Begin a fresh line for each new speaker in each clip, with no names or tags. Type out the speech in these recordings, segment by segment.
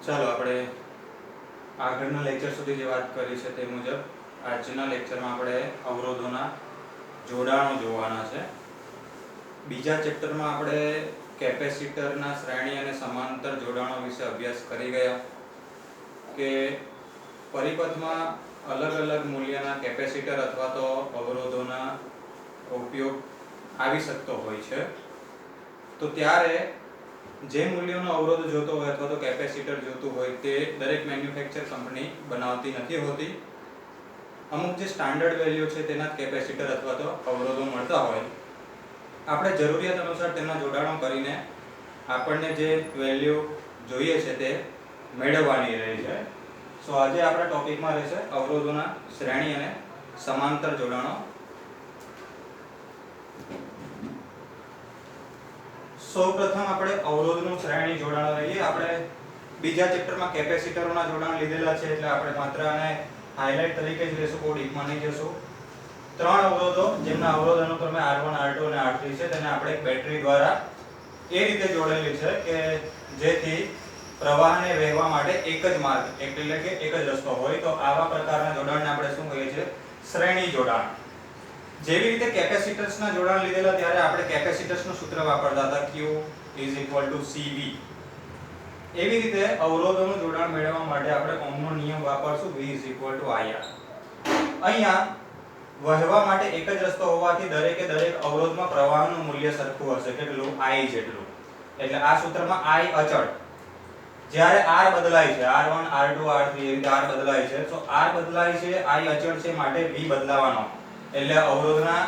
ચાલો આપણે આગળના લેક્ચર સુધી જે વાત કરી છે તે મુજબ આજના લેક્ચરમાં આપણે અવરોધોના જોડાણો જોવાના છે. બીજા ચેપ્ટરમાં આપણે કેપેસિટરના શ્રેણી અને સમાંતર જોડાણો વિશે અભ્યાસ કરી ગયા કે પરિપથમાં અલગ અલગ મૂલ્યના કેપેસિટર અથવા તો અવરોધોના ઉપયોગ આવી શકતો હોય છે. તો ત્યારે જે મૂલ્યનો અવરોધ જોતો હોય અથવા તો કેપેસિટર જોતું હોય તે દરેક મેન્યુફેક્ચર કંપની બનાવતી નથી હોતી. અમુક જે સ્ટાન્ડર્ડ વેલ્યુ છે તેના કેપેસિટર અથવા તો અવરોધો મળતા હોય, આપણે જરૂરિયાત અનુસાર તેના જોડાણો કરીને આપણને જે વેલ્યુ જોઈએ છે તે મેળવવાની રહે છે. સો આજે આપણા ટોપિકમાં રહેશે અવરોધોના શ્રેણી અને સમાંતર જોડાણો. સૌપ્રથમ આપણે અવરોધનું શ્રેણી જોડાણ લઈએ. આપણે બીજા ચેપ્ટરમાં કેપેસિટરોના જોડાણ લીધેલા છે એટલે આપણે માત્ર આને હાઇલાઇટ તરીકે જ લેશું, બહુ ડીપમાં નહીં જશું. ત્રણ અવરોધો જેમના અવરોધ અનુક્રમે R1, R2 અને R3 છે તેને આપણે એક બેટરી દ્વારા એ રીતે જોડેલી છે કે જેથી પ્રવાહને વહેવા માટે એક જ માર્ગ એટલે કે એક જ રસ્તો હોય. તો આવા પ્રકારના જોડાણને આપણે શું કહીએ છીએ? શ્રેણી જોડાણ. જેવી રીતે કેપેસિટર્સના જોડાણ લીધેલા ત્યારે આપણે કેપેસિટર્સનું સૂત્ર વાપરતા હતા Q = CV. એવી રીતે અવરોધોનું જોડાણ મેળવવા માટે આપણે ઓહમનો નિયમ વાપરશું V = IR. અહીંયા વહેવા માટે એક જ રસ્તો હોવાથી દરેકે દરેક અવરોધમાં પ્રવાહનું મૂલ્ય સરખું હશે. કેટલું? I જેટલું. એટલે આ સૂત્રમાં I અચળ. જ્યારે R બદલાય છે, R1, R2, R3 એ રીતે R બદલાય છે, તો R બદલાય છે, I અચળ છે માટે V બદલાવાનો. એટલે અવરોધના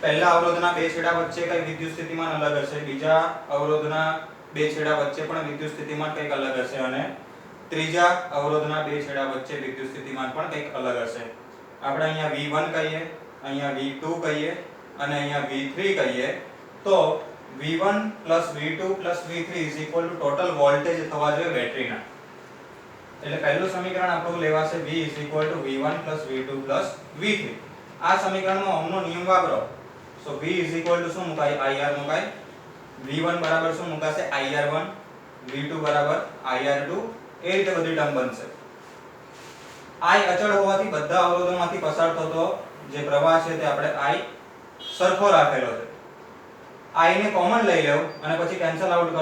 પહેલા અવરોધના બે છેડા વચ્ચે કઈ વિદ્યુત સ્થિતિમાન અલગ હશે, બીજા અવરોધના બે છેડા વચ્ચે પણ વિદ્યુત સ્થિતિમાન કંઈક અલગ હશે અને ત્રીજા અવરોધના બે છેડા વચ્ચે વિદ્યુત સ્થિતિમાન પણ કંઈક અલગ હશે. આપણે અહીંયા V1 કહીએ, અહીંયા V2 કહીએ અને અહીંયા V3 કહીએ. તો V1 V2 V3 total voltage થવા જોઈએ બેટરીના. એટલે પહેલું સમીકરણ આપણું લેવાશે V V1 V2 V3. આ સમીકરણમાં ઓહમનો નિયમ વાપરો. સો V શું મુકાય? IR મુકાય. V1 બરાબર શું મુકાશે? IR1. V2 બરાબર IR2. એ રીતે બધી ટર્મ બનશે. I અચળ હોવાથી બધા અવરોધોમાંથી પસાર થતો જે પ્રવાહ છે તે આપણે I સરખો રાખેલો છે. I ને કોમન લઈ લેવું અને પછી કેન્સલ આઉટ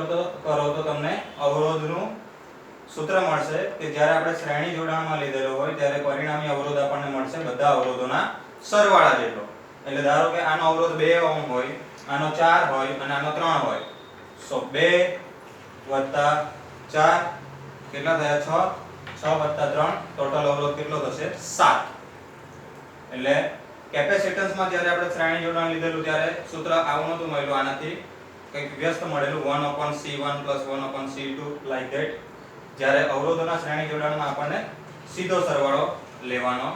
કરો તો તમને અવરોધનું સૂત્ર મળશે કે જ્યારે આપણે શ્રેણી જોડાણમાં લીધેલો હોય ત્યારે પરિણામી અવરોધ આપણને મળશે બધા અવરોધોના સરવાળા જેટલો. એટલે ધારો કે આનો અવરોધ 2 ઓહમ હોય, આનો 4 હોય અને આનો 3 હોય. સો 2 + 4 કેટલા થયા? 6 + 3 ટોટલ અવરોધ કેટલો થશે? 7. એટલે કેપેસિટન્સમાં જ્યારે આપણે શ્રેણી જોડાણ લીધેલું ત્યારે સૂત્ર આવું નતું મળ્યું, આનાથી કંઈક વ્યસ્ત મળેલું 1/C1 + 1/C2 લાઈક ધેટ. જ્યારે અવરોધોના શ્રેણી જોડાણમાં આપણને સીધો સરવાળો લેવાનો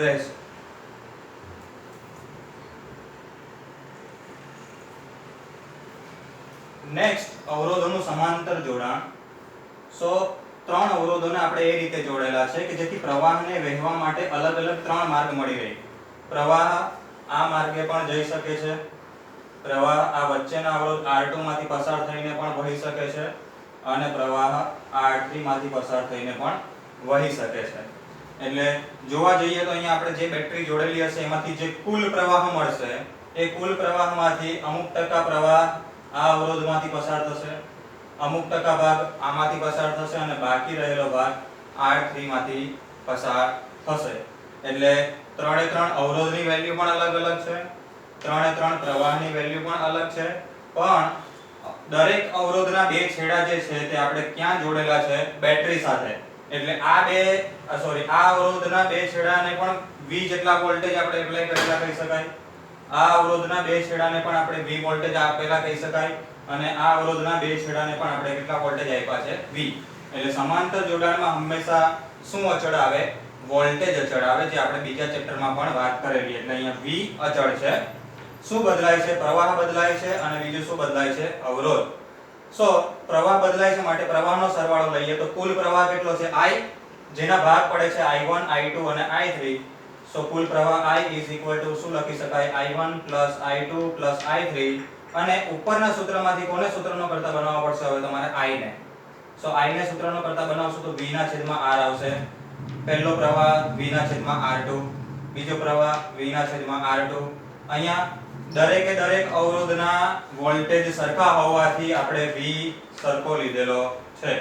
રહેશે. નેક્સ્ટ અવરોધોનું સમાંતર જોડાણ. સો ત્રણ અવરોધોને આપણે એ રીતે જોડેલા છે કે જેથી પ્રવાહને વહેવા માટે અલગ અલગ ત્રણ માર્ગ મળી રહે. પ્રવાહ આ માર્ગે પણ જઈ શકે છે, પ્રવાહ આ વચ્ચેના અવરોધ R2 માંથી પસાર થઈને પણ વહી શકે છે અને પ્રવાહ R3 માંથી પસાર થઈને પણ વહી શકે છે. એટલે જોવા જઈએ તો અહીંયા આપણે જે બેટરી જોડેલી હશે એમાંથી જે કુલ પ્રવાહ મળશે એ કુલ પ્રવાહમાંથી અમુક ટકા પ્રવાહ આ અવરોધમાંથી પસાર થશે, અમુક ટકા ભાગ આમાંથી પસાર થશે અને બાકી રહેલો ભાગ R3 માંથી પસાર થશે. એટલે ત્રણે ત્રણ અવરોધની વેલ્યુ પણ અલગ અલગ છે, ત્રણે ત્રણ પ્રવાહની વેલ્યુ પણ અલગ છે, પણ દરેક અવરોધના બે છેડા જે છે તે આપણે ક્યાં જોડેલા છે? બેટરી સાથે. એટલે આ અવરોધના બે છેડાને પણ V જેટલા વોલ્ટેજ આપણે એપ્લાય કરેલા કહી શકાય. આ અવરોધના બે છેડાને પણ આપણે V વોલ્ટેજ આપેલા કહી શકાય અને આ અવરોધના બે છેડાને પણ આપણે કેટલા વોલ્ટેજ આપ્યા છે? V. એટલે સમાંતર જોડાણમાં હંમેશા શું અચળ આવે? વોલ્ટેજ અચળ આવે, જે આપણે બીજા ચેપ્ટરમાં પણ વાત કરેલી. એટલે અહીંયા V અચળ છે. શું બદલાય છે? પ્રવાહ બદલાય છે અને બીજું શું બદલાય છે? અવરોધ. સો પ્રવાહ બદલાય છે માટે પ્રવાહનો સરવાળો લઈએ તો કુલ પ્રવાહ કેટલો છે? I, જેના ભાગ પડે છે I1, I2 અને I3. સો કુલ પ્રવાહ I શું લખી શકાય? I1 + I2 + I3. અને ઉપરના સૂત્રમાંથી કોને સૂત્રનો કરતા બનાવવા પડશે હવે તમારે? I ને. સો I ને સૂત્રનો કરતા બનાવશો તો V ના છેદમાં R આવશે. પહેલો પ્રવાહ V ના છેદમાં R2, બીજો પ્રવાહ V ના છેદમાં R2. અહીંયા દરેકે દરેક અવરોધના વોલ્ટેજ સરખા હોવાથી આપણે V સરખો લીધેલો છે.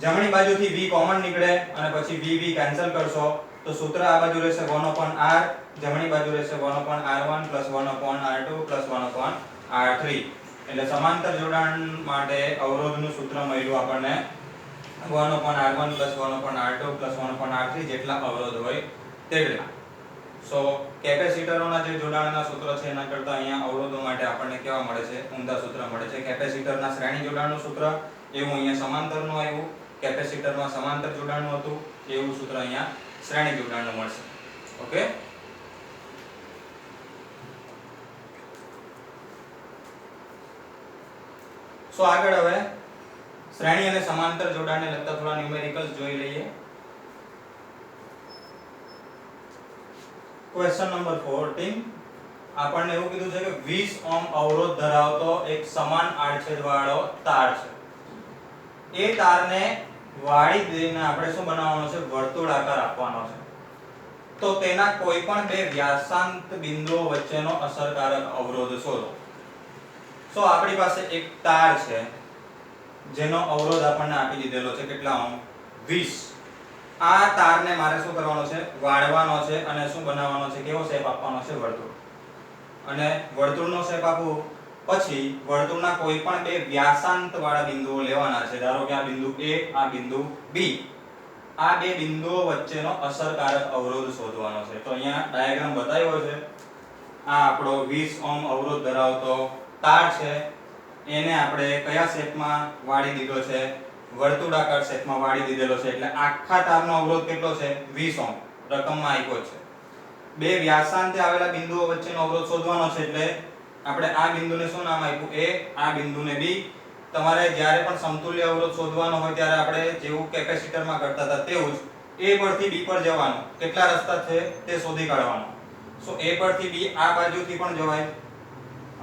જમણી બાજુથી V કોમન નીકળે અને પછી V કેન્સલ કરશો તો સૂત્ર આ બાજુ રહેશે 1/r, જમણી બાજુ રહેશે 1/r1 1/r2 1/r3. એટલે સમાંતર જોડાણ માટે અવરોધનું સૂત્ર મળ્યું આપણને 1/r1 1/r2 1/r3 જેટલા અવરોધ હોય તેટલા. સો કેપેસિટરોના જે જોડાણના સૂત્ર છે એના કરતા અહીંયા અવરોધો માટે આપણને કેવા મળે છે? ઊંધા સૂત્ર મળે છે. કેપેસિટરના શ્રેણી જોડાણનું સૂત્ર એવું અહીંયા સમાંતરનું આવ્યું, કેપેસિટરમાં સમાંતર જોડાણનું હતું એવું સૂત્ર અહીંયા શ્રેણી જોડાણનું મળશે. ઓકે, સો આગળ હવે શ્રેણી અને સમાંતર જોડાણને લગતા થોડા ન્યુમેરિકલ્સ જોઈ લઈએ. ક્વેશ્ચન નંબર 14 આપણને એવું કીધું છે કે 20 ઓહ્મ અવરોધ ધરાવતો એક સમાન આડછેદ વાળો તાર છે. એ તારને વાળી દઈને આપણે શું બનાવવાનો છે? વર્તુળાકાર આપવાનો છે. તો તેના કોઈ પણ બે વ્યાસાંત બિંદુઓ વચ્ચેનો અસરકારક અવરોધ શોધો. સો આપણી પાસે એક તાર છે જેનો અવરોધ આપણને આપી દીધેલો છે કેટલા ઓહ્મ? 20. આ તારને મારે શું કરવાનો છે? વાળવાનો છે અને શું બનાવવાનો છે? કેવો શેપ આપવાનો છે? વર્તુળ. અને વર્તુળનો શેપ આપું પછી વર્તુળના કોઈ પણ બે વ્યાસાંત વાળા બિંદુઓ લેવાના છે. ધારો કે આ બિંદુ A, આ બિંદુ B. આ બે બિંદુઓ વચ્ચેનો અસરકારક અવરોધ શોધવાનો છે. તો અહીંયા ડાયાગ્રામ બતાવ્યો છે. આ આપણો 20 ઓહ્મ અવરોધ ધરાવતો તાર છે. એને આપણે કયા શેપમાં વાળી દીધો છે? વર્તુળાકાર શેપમાં વાળી દીધેલો છે. એટલે આખા તારનો અવરોધ કેટલો છે? 20 ઓહ્મ રકમમાં આપ્યો છે. બે વ્યાસાંતે આવેલા બિંદુઓ વચ્ચેનો અવરોધ શોધવાનો છે. એટલે આપણે આ બિંદુને શું નામ આપ્યું? A, આ બિંદુને B. તમારે જ્યારે પણ સમતુલ્ય અવરોધ શોધવાનો હોય ત્યારે આપણે જેવું કેપેસિટરમાં કરતા હતા તેવું જ A પરથી B પર જવાનું. કેટલા રસ્તા છે તે શોધી કાઢવાનું. સો A પરથી B આ બાજુથી પણ જવાય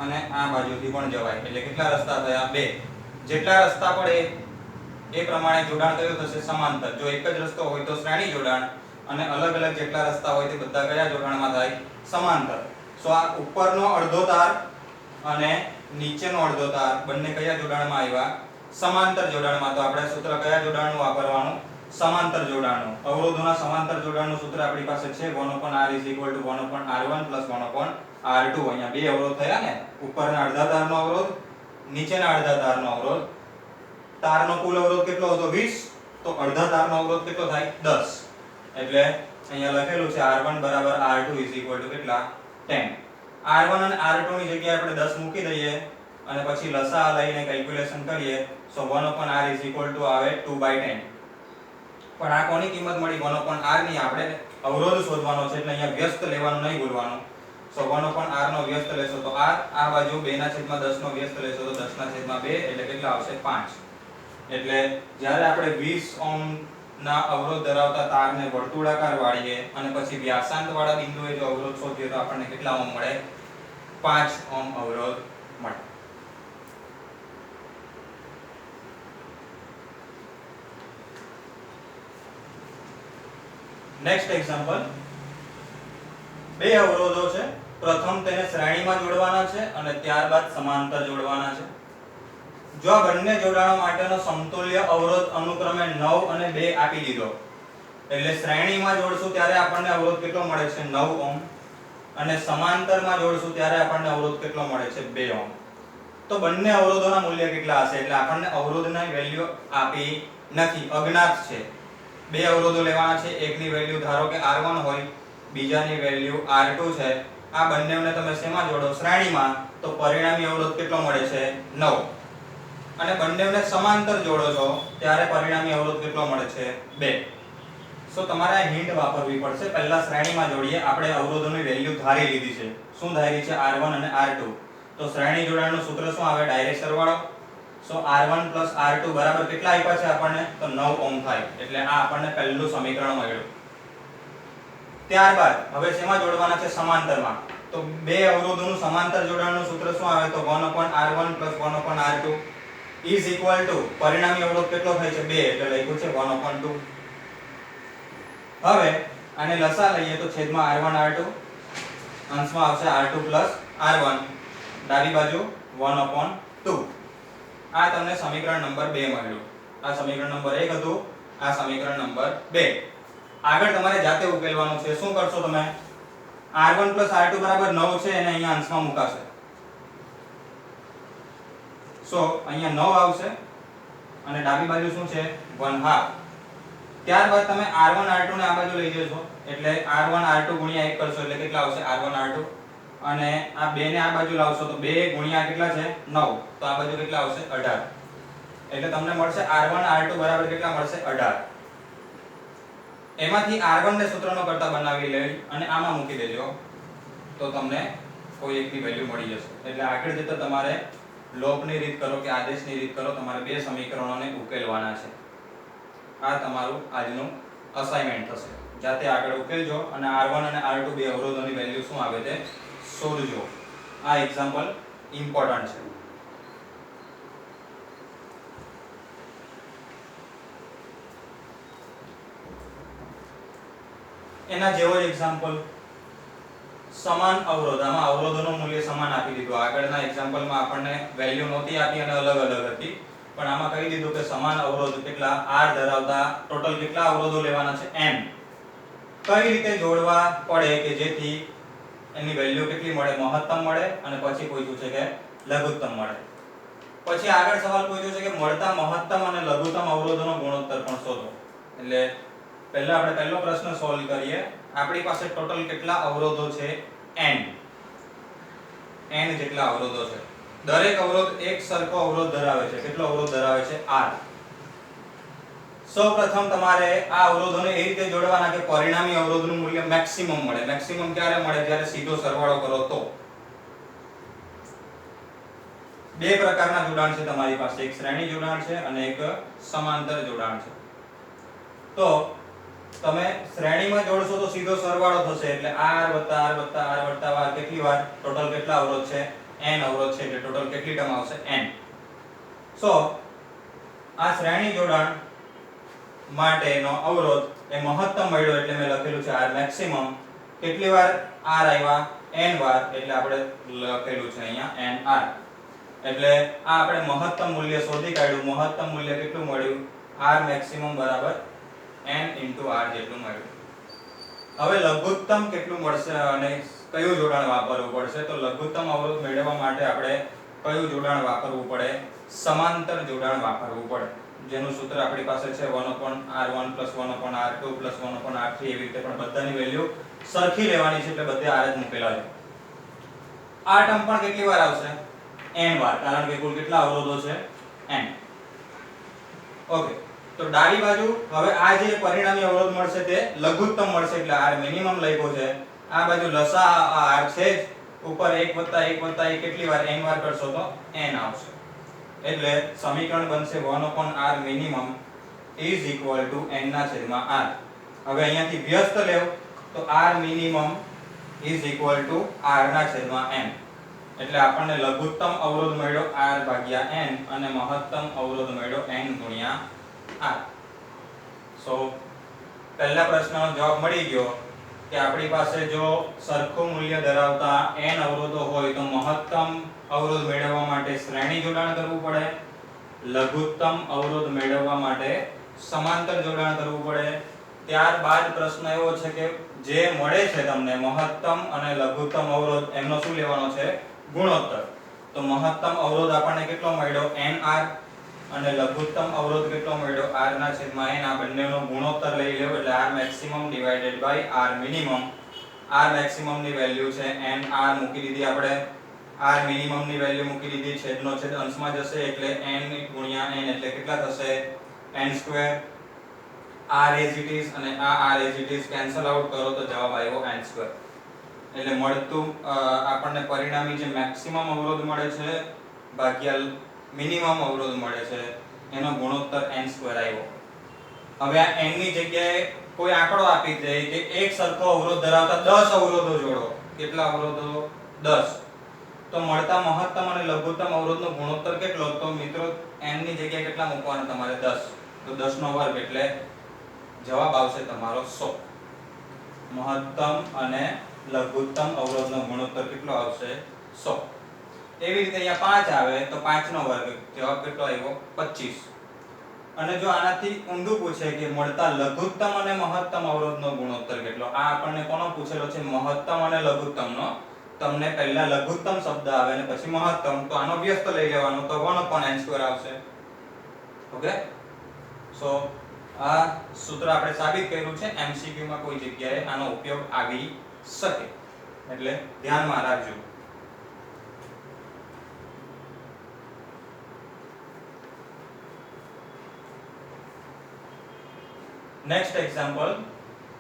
અને આ બાજુથી પણ જવાય. એટલે કેટલા રસ્તા થયા? 2. જેટલા રસ્તા પડે એ પ્રમાણે જોડાણ કયું થશે? સમાંતર. જો એક જ રસ્તો હોય તો શ્રેણી જોડાણ અને અલગ અલગ જેટલા રસ્તા હોય તે બધા કયા જોડાણમાં થાય? સમાંતર. સો આ ઉપરનો અડધો તાર અને નીચેનો અડધો તાર બંને કયા જોડાણમાં આવ્યા? સમાંતર જોડાણમાં. તો આપણે સૂત્ર કયા જોડાણનું વાપરવાનું? સમાંતર જોડાણનું. અવરોધોના સમાંતર જોડાણનું સૂત્ર આપણી પાસે છે 1/r = 1/r1 + 1/r2. અહીંયા બે અવરોધ થયા ને, ઉપરના અડધા તારનો અવરોધ, નીચેના અડધા તારનો અવરોધ. તારનો કુલ અવરોધ કેટલો હતો? 20. તો અડધા તારનો અવરોધ કેટલો થાય? 10. એટલે અહીંયા લખેલું છે r1 = r2 = કેટલા? 10. r1 અને r2 ની જગ્યાએ આપણે 10 મૂકી દઈએ અને પછી લસા લઈને કેલ્ક્યુલેશન કરીએ. સો 1/r આવે 2/10. પણ આ કોની કિંમત મળી? 1/r ની. આપણે અવરોધ શોધવાનો છે એટલે અહીંયા વ્યસ્ત લેવાનું નહીં ભૂલવાનું. સો 1/r નો વ્યસ્ત લેશો તો r, આ બાજુ 2/10 નો વ્યસ્ત લેશો તો 10/2 એટલે કેટલા આવશે? 5. એટલે જ્યારે આપણે 20 ઓહ્મ ના અવરોધ ધરાવતા તારને વર્તુળાકાર વાળીએ અને પછી વ્યાસાંત વાળા બિંદુએ જો અવરોધ શોધીએ તો આપણને કેટલા ઓહ્મ મળે? 5 ઓહ્મ અવરોધ મળે. Next example. બે અવરોધો છે. પ્રથમ તેને શ્રેણીમાં જોડવાના છે અને ત્યારબાદ સમાંતર જોડવાના છે. જો આ બંને જોડાણો માટેનો સમતુલ્ય અવરોધ અનુક્રમે 9 અને 2 આપી દીધો એટલે શ્રેણીમાં જોડશું ત્યારે આપણને અવરોધ કેટલો મળે છે? 9 ઓહ્મ. અને સમાંતરમાં જોડશું ત્યારે આપણને અવરોધ કેટલો મળે છે? 2 ઓહ્મ. તો બંને અવરોધોના મૂલ્ય કેટલા હશે? એટલે આપણને અવરોધની વેલ્યુ આપી નથી, અજ્ઞાત છે. બે અવરોધો લેવાના છે. એકની વેલ્યુ ધારો કે r1 હોય, બીજાની વેલ્યુ r2 છે. આ બંનેને તમે શેમાં જોડો? શ્રેણીમાં. તો પરિણામી અવરોધ કેટલો મળે છે? 9. અને બંનેને સમાંતર જોડો છો ત્યારે પરિણામી અવરોધ કેટલો મળે છે? 2. સો તમારે આ હિન્ટ વાપરવી પડશે. પહેલા શ્રેણીમાં જોડીએ. આપણે અવરોધોની વેલ્યુ ધારી લીધી છે. શું ધારી છે? r1 અને r2. તો શ્રેણી જોડાણનું સૂત્ર શું આવે? ડાયરેક્ટ સરવાળો. સો r1 + r2 બરાબર કેટલા આપ્યા છે આપણને? તો 9 ઓહ્મ થાય. એટલે આ આપણને પહેલું સમીકરણ મળ્યું. ત્યારબાદ હવે શેમાં જોડવાના છે? સમાંતરમાં. તો બે અવરોધોનું સમાંતર જોડાણનું સૂત્ર શું આવે? તો 1/r1 + 1/r2. Is equal to પરિણામી અવરોધ કેટલો થાય છે 2 એટલે લખ્યું છે 1/2. હવે આને લસા લઈએ તો છેદમાં r1 r2 અંશમાં આવશે r2 r1 ડાબી બાજુ 1/2. આ તમને સમીકરણ નંબર 2 મળ્યું. આ સમીકરણ નંબર 1 હતું, આ સમીકરણ નંબર 2. આગળ તમારે જાતે ઉકેલવાનું છે. શું કરશો તમે? r1 r2 બરાબર 9 છે એને અહીંયા અંશમાં મુકાશે. સો અહીંયા 9 આવશે અને ડાબી બાજુ શું છે 1/2. ત્યારબાદ તમે r1 r2 ને આ બાજુ લઈ જશો એટલે r1 r2 ગુણ્યા 1 કરશો એટલે કેટલા આવશે r1 r2 અને આ 2 ને આ બાજુ લાવશો તો 2 ગુણ્યા કેટલા છે 9 તો આ બાજુ કેટલા આવશે 18. એટલે તમને મળશે r1 r2 બરાબર કેટલા મળશે 18. એમાંથી r1 ને સૂત્રનો કરતા બનાવી લઈ અને આમાં મૂકી દેજો તો તમને કોઈ એકની વેલ્યુ મળી જશે. એટલે આગળ જતા તમારે લોપની રીત કરો કે આદેશની રીત કરો, તમારે બે સમીકરણોને ઉકેલવાના છે. આ તમારું આજનું અસાઇનમેન્ટ થશે. જાતે આગળ ઉકેલજો અને r1 અને r2 બે અવરોધોની વેલ્યુ શું આવે તે શોધજો. આ એક્ઝામ્પલ ઇમ્પોર્ટન્ટ છે. એના જેવો જ એક્ઝામ્પલ સમાન અવરોધ. આમાં અવરોધોનું મૂલ્ય સમાન આપી દીધું. આગળના એક્ઝામ્પલમાં આપણને વેલ્યુ નહોતી આપી અને અલગ અલગ હતી, પણ આમાં કહી દીધું કે સમાન અવરોધ કેટલા r ધરાવતા ટોટલ કેટલા અવરોધો લેવાના છે n. કઈ રીતે જોડવા પડે કે જેથી એની વેલ્યુ કેટલી મળે મહત્તમ મળે અને પછી પૂછ્યું છે કે લઘુત્તમ મળે. પછી આગળ સવાલ પૂછ્યો છે કે મળતા મહત્તમ અને લઘુત્તમ અવરોધોનો ગુણોત્તર પણ શોધો. એટલે પહેલા આપણે પહેલો પ્રશ્ન સોલ્વ કરીએ. આપણી પાસે ટોટલ કેટલા અવરોધો છે n જેટલા અવરોધો છે. દરેક અવરોધ એક સરખો અવરોધ ધરાવે છે. કેટલો અવરોધ ધરાવે છે r. સૌપ્રથમ તમારે આ અવરોધોને એ રીતે જોડવાના કે પરિણામી અવરોધનું મૂલ્ય મેક્સિમમ મળે. મેક્સિમમ ક્યારે મળે? જ્યારે સીધો સરવાળો કરો તો. બે પ્રકારના જોડાણ છે તમારી પાસે, એક શ્રેણી જોડાણ છે અને એક સમાંતર જોડાણ છે. તો તમે શ્રેણીમાં જોડશો તો સીધો સરવાળો થશે એટલે r કેટલી વાર ટોટલ કેટલા અવરોધ છે n અવરોધ છે એટલે ટોટલ કેટલી ટર્મ આવશે n. સો આ શ્રેણી જોડાણ માટેનો અવરોધ એ મહત્તમ મળ્યો એટલે મેં લખેલું છે r મેક્સિમમ. કેટલી વાર r આવ્યા n વાર એટલે આપણે લખેલું છે અહીંયા nr. એટલે આ આપણે મહત્તમ મૂલ્ય શોધી કાઢ્યું. મહત્તમ મૂલ્ય કેટલું મળ્યું? r મેક્સિમમ બરાબર n * r જેટલું મળ્યું. હવે લઘુત્તમ કેટલું મળશે અને કયું જોડાણ વાપરવું પડશે? તો લઘુત્તમ અવરોધ મેળવવા માટે આપણે કયું જોડાણ વાપરવું પડે? સમાંતર જોડાણ વાપરવું પડે, જેનું સૂત્ર આપણી પાસે છે 1/r1 + 1/r2 + 1/r3. એવી રીતે પણ બધાની વેલ્યુ સરખી લેવાની છે એટલે બધે r જ મૂકેલા છે. આ ટર્મ પણ કેટલી વાર આવશે? n વાર, કારણ કે કુલ કેટલા અવરોધો છે n. ઓકે, તો ડાબી બાજુ હવે આ જે પરિણામી અવરોધ મળશે તે લઘુત્તમ મળશે એટલે r મિનિમમ લખ્યો છે. આ બાજુ લસા r છે જ, ઉપર 1 + 1 + 1 કેટલી વાર n વાર કરશો તો n આવશે. એટલે સમીકરણ બનશે 1/r મિનિમમ = n/r. હવે અહીંયાથી વ્યસ્ત લેવ તો r મિનિમમ = r/n. એટલે આપણને લઘુત્તમ અવરોધ મળ્યો r/n અને મહત્તમ અવરોધ મળ્યો n × r. સો પહેલા પ્રશ્નનો જવાબ મળી ગયો કે આપણી પાસે જો સરખું મૂલ્ય ધરાવતા n અવરોધો હોય તો મહત્તમ અવરોધ મેળવવા માટે શ્રેણી જોડાણ કરવું પડે, લઘુત્તમ અવરોધ મેળવવા માટે સમાંતર જોડાણ કરવું પડે. ત્યારબાદ પ્રશ્ન એવો છે કે જે મળે છે તમને મહત્તમ અને લઘુત્તમ અવરોધ એમનો શું લેવાનો છે? ગુણોત્તર. તો મહત્તમ અવરોધ આપણને કેટલો મળ્યો? nr અને લઘુત્તમ અવરોધ કેટલો મળ્યો? r/n. આ બંનેનો ગુણોત્તર લઈ લેવો એટલે r maximum / r minimum. r maximum ની વેલ્યુ છે nr મૂકી દીધી આપણે. r minimum ની વેલ્યુ મૂકી દીધી. છેદનો છેદ અંશમાં જશે એટલે n × n એટલે કેટલા થશે? n². r as it is અને આ r as it is cancel out કરો તો જવાબ આવ્યો n². એટલે મળતું આપણને પરિણામી જે મેક્સિમમ અવરોધ મળે છે ભાગ્યા મિનિમમ અવરોધ મળે છે એનો ગુણોત્તર n² આવ્યો. હવે આ n ની જગ્યાએ કોઈ આંકડો આપી દે કે એક સરખો અવરોધ ધરાવતા 10 અવરોધો જોડો. કેટલા અવરોધો? 10. તો મળતા મહત્તમ અને લઘુત્તમ અવરોધનો ગુણોત્તર કેટલો? તો મિત્રો n ની જગ્યાએ કેટલા મૂકવાના તમારે? 10. તો 10 નો વર્ગ એટલે જવાબ આવશે તમારો 100. મહત્તમ અને લઘુત્તમ અવરોધનો ગુણોત્તર કેટલો આવશે? 100. એવી રીતે અહીંયા 5 આવે તો 5 નો વર્ગ, જવાબ કેટલો આવ્યો? 25. અને જો આનાથી ઊંધું પૂછે કે મળતા લઘુત્તમ અને મહત્તમ અવરોધનો ગુણોત્તર કેટલો, આ આપણને કોનો પૂછેલો છે? મહત્તમ અને લઘુત્તમનો. તમને પહેલા લઘુત્તમ શબ્દ આવે અને પછી મહત્તમ, તો આનો વ્યસ્ત લઈ લેવાનો, તો 1/n² આવશે. ઓકે, સો આ સૂત્ર આપણે સાબિત કર્યું છે. MCQ માં કોઈ જગ્યાએ આનો ઉપયોગ આવી શકે, એટલે ધ્યાનમાં રાખજો. નેક્સ્ટ એક્ઝામ્પલ,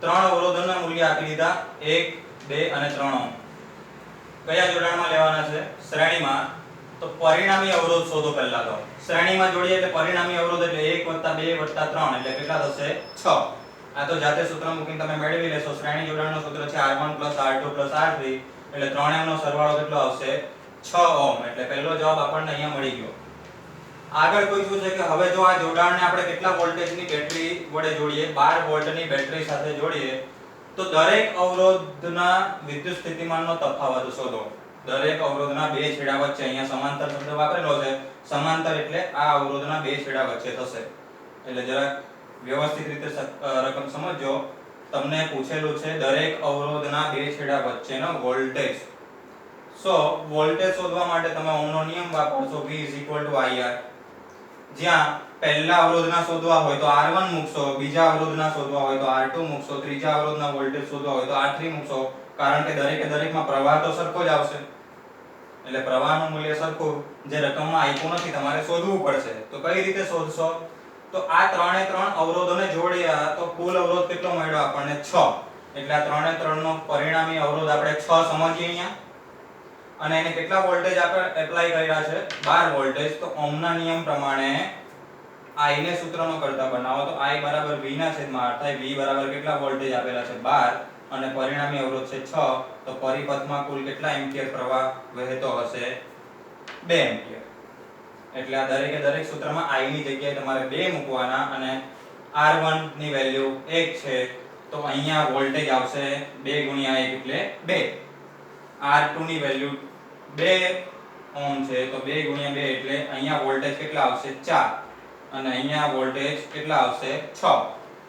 ત્રણ અવરોધોના મૂલ્ય આપી દીધા 1, 2 અને 3 ઓહ્મ. કયા જોડાણમાં લેવાના છે? શ્રેણીમાં. તો પરિણામી અવરોધ શોધો પહેલા તો. શ્રેણીમાં જોડીએ એટલે પરિણામી અવરોધ એટલે 1 + 2 + 3 એટલે કેટલા થશે? 6. આ તો જાતે સૂત્ર મૂકીને તમે મેળવી લેશો. શ્રેણી જોડાણનું સૂત્ર છે R1 + R2 + R3 એટલે ત્રણેયનો સરવાળો કેટલો આવશે? 6 ઓહ્મ. એટલે પહેલો જવાબ આપણને અહીંયા મળી ગયો. આગળ કોઈ શું છે કે હવે જો આ જોડાણને આપણે કેટલા વોલ્ટેજની બેટરી વડે જોડીએ? 12 વોલ્ટની બેટરી સાથે જોડીએ તો દરેક અવરોધના વિદ્યુત સ્થિતિમાનનો તફાવત શોધો. દરેક અવરોધના બે છેડા વચ્ચે, અહીંયા સમાંતર શબ્દ વાપરેલો છે. સમાંતર એટલે આ અવરોધના બે છેડા વચ્ચે થશે. એટલે જરા વ્યવસ્થિત રીતે રકમ સમજો. તમને પૂછેલું છે દરેક અવરોધના બે છેડા વચ્ચેનો વોલ્ટેજ. સો વોલ્ટેજ શોધવા માટે તમે ઓહમનો નિયમ વાપરશો, V = IR. જ્યાં પહેલા અવરોધના શોધવા હોય તો R1 મૂકશો, બીજા અવરોધના શોધવા હોય તો R2 મૂકશો, ત્રીજા અવરોધના વોલ્ટેજ શોધવા હોય તો R3 મૂકશો. કારણ કે દરેકે દરેકમાં પ્રવાહ તો સરખો જ આવશે, એટલે પ્રવાહનું મૂલ્ય સરખું જે રકમમાં આપ્યું નથી તમારે શોધવું પડશે. તો કઈ રીતે શોધશો? તો આ ત્રણે ત્રણ અવરોધોને જોડ્યા તો કુલ અવરોધ કેટલો મળ્યો આપણને? 6. એટલે આ ત્રણે ત્રણનો પરિણામી અવરોધ આપણે 6 સમજીએ અહીંયા. અને એને કેટલા વોલ્ટેજ આપણે એપ્લાય કર્યા છે? 12 વોલ્ટેજ. તો ઓહમના નિયમ પ્રમાણે I ને સૂત્રનો કરતા બનાવો તો I = V ના છેદમાં R થાય. V બરાબર કેટલા વોલ્ટેજ આપેલા છે? 12 અને પરિણામી અવરોધ છે 6. તો પરિપથમાં કુલ કેટલા એમ્પિયર પ્રવાહ વહેતો હશે? 2 એમ્પિયર. એટલે આ દરેકે દરેક સૂત્રમાં I ની જગ્યાએ તમારે 2 મૂકવાના અને R1 ની વેલ્યુ 1 છે તો અહીંયા વોલ્ટેજ આવશે 2 × 1 એટલે 2. R2 ની વેલ્યુ 2 ઓહ્મ છે તો 2 × 2 એટલે અહીંયા વોલ્ટેજ કેટલા આવશે? 4. અને અહીંયા વોલ્ટેજ કેટલા આવશે? 6.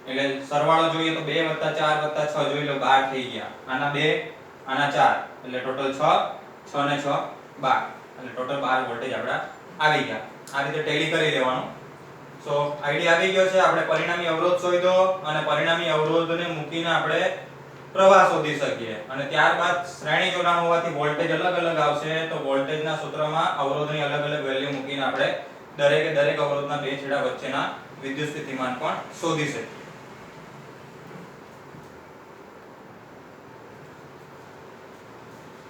એટલે સરવાળો જોઈએ તો 2 + 4 + 6 જોઈ લો 12 થઈ ગયા. આના 2 આના 4 એટલે ટોટલ 6. 6 ને 6 12. એટલે ટોટલ 12 વોલ્ટેજ આપડા આવી ગયા. આ રીતે ટેલી કરી લેવાનું. સો આઈડિયા આવી ગયો છે. આપણે પરિણામી અવરોધ શોધ્યો અને પરિણામી અવરોધને મૂકીને આપણે પ્રવાહ શોધી શકીએ. અને ત્યારબાદ શ્રેણી જોડાણ હોવાથી વોલ્ટેજ અલગ અલગ આવશે તો વોલ્ટેજના સૂત્રમાં અવરોધની અલગ અલગ વેલ્યુ મૂકીને આપણે દરેકે દરેક અવરોધના બે છેડા વચ્ચેના વિદ્યુત સ્થિતિમાન પણ શોધી શકીએ.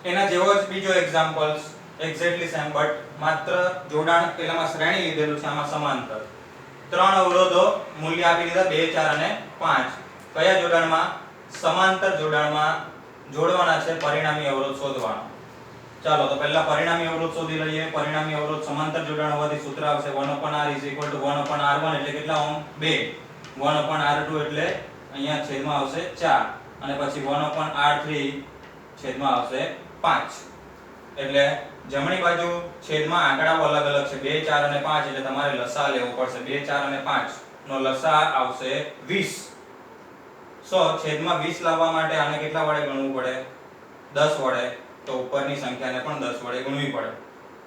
એના જેવો જ બીજો એક્ઝામ્પલ એક્ઝેક્ટલી સેમ બટ માત્ર જોડાણ પેલામાં શ્રેણી લીધેલું છે, આમાં સમાંતર. ત્રણ અવરોધો મૂલ્ય આપી દીધા 2, 4 અને 5. કયા જોડાણમાં? સમાંતર જોડાણમાં જોડવાના છે. પરિણામી અવરોધ શોધવાનો. ચાલો તો પહેલા પરિણામી અવરોધ શોધી લઈએ. પરિણામી અવરોધ સમાંતર જોડાણ હોવાથી સૂત્ર આવશે 1/r = 1/r1 એટલે કેટલા ઓહ્મ? 2. 1/r2 એટલે અહીંયા છેદમાં આવશે 4 અને પછી 1/r3 છેદમાં આવશે 5. એટલે જમણી બાજુ છેદમાં આંકડાઓ અલગ અલગ છે 2, 4 અને 5 એટલે તમારે લસા લેવો પડશે. 2, 4 અને 5 નો લસા આવશે 20. સો છેદમાં 20 લાવવા માટે આને કેટલા વડે ગુણવું પડે? 10 વડે. તો ઉપરની સંખ્યાને પણ 10 વડે ગુણવી પડે.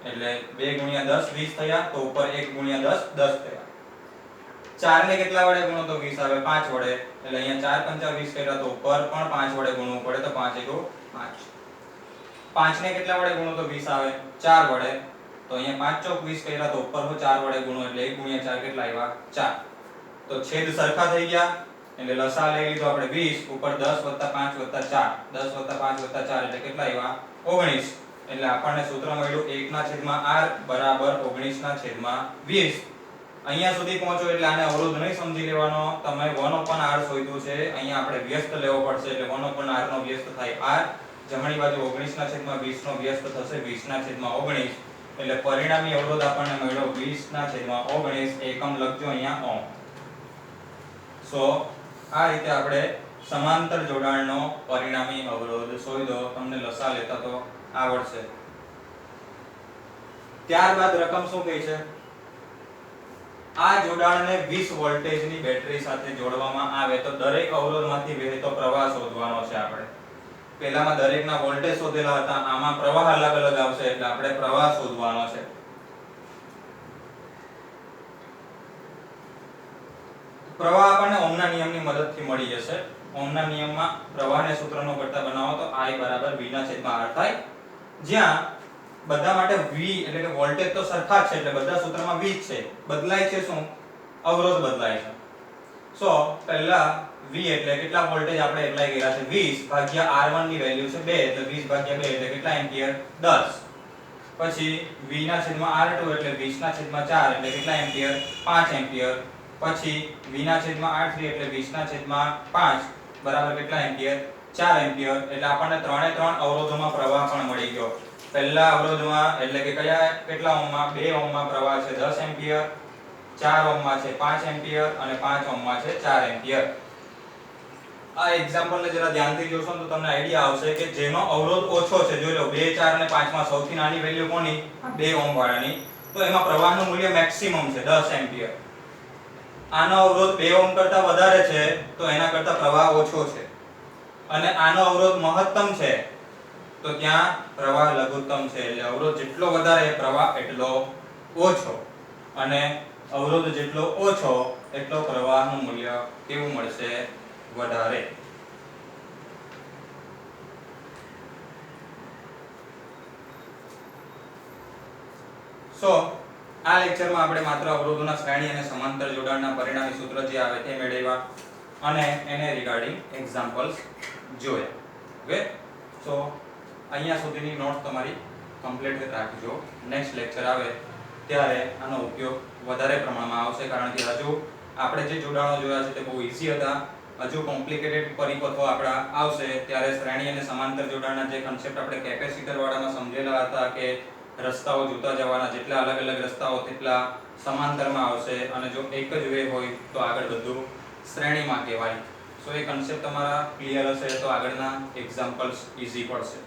એટલે 2 × 10 20 થયા તો ઉપર 1 × 10 10 થયા. 4 ને કેટલા વડે ગુણો તો 20 આવે? 5 વડે. એટલે અહીંયા 4 × 5 20 કર્યા તો ઉપર પણ 5 વડે ગુણવું પડે તો 5 × 5. 5 ને કેટલા વડે ગુણો તો 20 આવે? 4 વડે. તો અહીંયા 5 ચોક 20 કર્યા તો ઉપર 4 વડે ગુણો એટલે 1 × 4 કેટલા આવ્યા? 4. તો છેદ સરખા થઈ ગયા એટલે લસા લઈ લીધો આપણે 20 ઉપર 10 + 5 + 4 10 + 5 + 4 એટલે કેટલા આવ્યા? 19. એટલે આપણને સૂત્ર મળ્યું 1/r = 19/20. અહીંયા સુધી પહોંચો એટલે આને અવરોધ નહીં સમજી લેવાનો. તમે 1/r શોધ્યું છે, અહીંયા આપણે વ્યસ્ત લેવો પડશે એટલે 1/r નો વ્યસ્ત થાય r જમણી બાજુ 19/20 નો વ્યસ્ત થશે 20/19 એટલે પરિણામી અવરોધ આપણને મળ્યો 20/19 એકમ લખજો અહીંયા ઓહ્મ. સો આ રીતે આપણે સમાંતર જોડાણનો પરિણામી અવરોધ શોધ્યો. તમને લસા લેતા તો આવડશે. ત્યારબાદ રકમ શું કહે છે? આ જોડાણને 20 વોલ્ટેજની બેટરી સાથે જોડવામાં આવે તો દરેક અવરોધમાંથી વહેતો પ્રવાહ શોધવાનો છે આપણે. પહેલામાં દરેકના વોલ્ટેજ શોધેલા હતા, આમાં પ્રવાહ અલગ અલગ આવશે એટલે આપણે પ્રવાહ શોધવાનો છે. પ્રવાહ આપણને ઓહ્મના નિયમની મદદથી મળી જશે. ઓહ્મના નિયમમાં પ્રવાહને સૂત્રનો કરતા બનાવો તો I = V/R થાય, જ્યાં બધા માટે V એટલે કે વોલ્ટેજ તો સરખા જ છે એટલે બધા સૂત્રમાં V જ છે. બદલાય છે શું? અવરોધ બદલાય છે. સો પહેલા V એટલે કેટલા વોલ્ટેજ આપણે એપ્લાય કર્યા છે 20 R1 ની વેલ્યુ છે 2 એટલે 20/2 એટલે કેટલા એમ્પિયર 10. પછી V/R2 એટલે 20/4 એટલે કેટલા એમ્પિયર 5 એમ્પિયર. પછી V/R3 એટલે 20/5 બરાબર કેટલા એમ્પિયર 4 એમ્પિયર. એટલે આપણને ત્રણે ત્રણ અવરોધોમાં પ્રવાહ પણ મળી ગયો. પહેલા અવરોધમાં એટલે કે કેટલા ઓહ્મમાં 2 ઓહ્મમાં પ્રવાહ છે 10 એમ્પિયર, 4 ઓહ્મમાં છે 5 એમ્પિયર અને 5 ઓહ્મમાં છે 4 એમ્પિયર. આ એક્ઝામ્પલ ને જરા ધ્યાનથી જોશો તો તમને આઈડિયા આવશે કે જેનો અવરોધ ઓછો છે, જોઈ લો 2, 4 અને 5 માં સૌથી નાની વેલ્યુ કોની? 2 ઓહ્મ વાળાની. તો એમાં પ્રવાહનું મૂલ્ય મેક્સિમમ છે 10 એમ્પિયર. આનો અવરોધ 2 ઓહ્મ કરતા વધારે છે તો એના કરતા પ્રવાહ ઓછો છે. અને આનો અવરોધ મહત્તમ છે તો ત્યાં પ્રવાહ લઘુત્તમ છે. એટલે અવરોધ જેટલો વધારે પ્રવાહ એટલો ઓછો, અને અવરોધ જેટલો ઓછો એટલો પ્રવાહનું મૂલ્ય કેવું મળશે? વધારે. સો આ લેક્ચરમાં આપણે માત્ર અવરોધોના શ્રેણી અને સમાંતર જોડાણના પરિણામી સૂત્ર જે આવે તે મેળવ્યા અને એને રિગાર્ડિંગ એક્ઝામ્પલ્સ જોયા. ઓકે, સો અહીંયા સુધીની નોટ તમારી કમ્પ્લીટ રાખજો. નેક્સ્ટ લેક્ચર આવે ત્યારે આનો ઉપયોગ વધારે પ્રમાણમાં આવશે, કારણ કે હજુ આપણે જે જોડાણો જોયા છે તે બહુ ઈઝી હતા. હજુ કોમ્પ્લિકેટેડ પરિપથો આપણા આવશે ત્યારે શ્રેણી અને સમાંતર જોડાણના જે કન્સેપ્ટ આપણે કેપેસિટર વાળામાં સમજેલા હતા કે રસ્તાઓ જોતા જવાના, જેટલા અલગ અલગ રસ્તાઓ તેટલા સમાંતરમાં આવશે, અને જો એક જ વે હોય તો આગળ બધું શ્રેણીમાં કહેવાય. સો એ કન્સેપ્ટ તમારા ક્લિયર હશે તો આગળના એક્ઝામ્પલ્સ ઈઝી પડશે.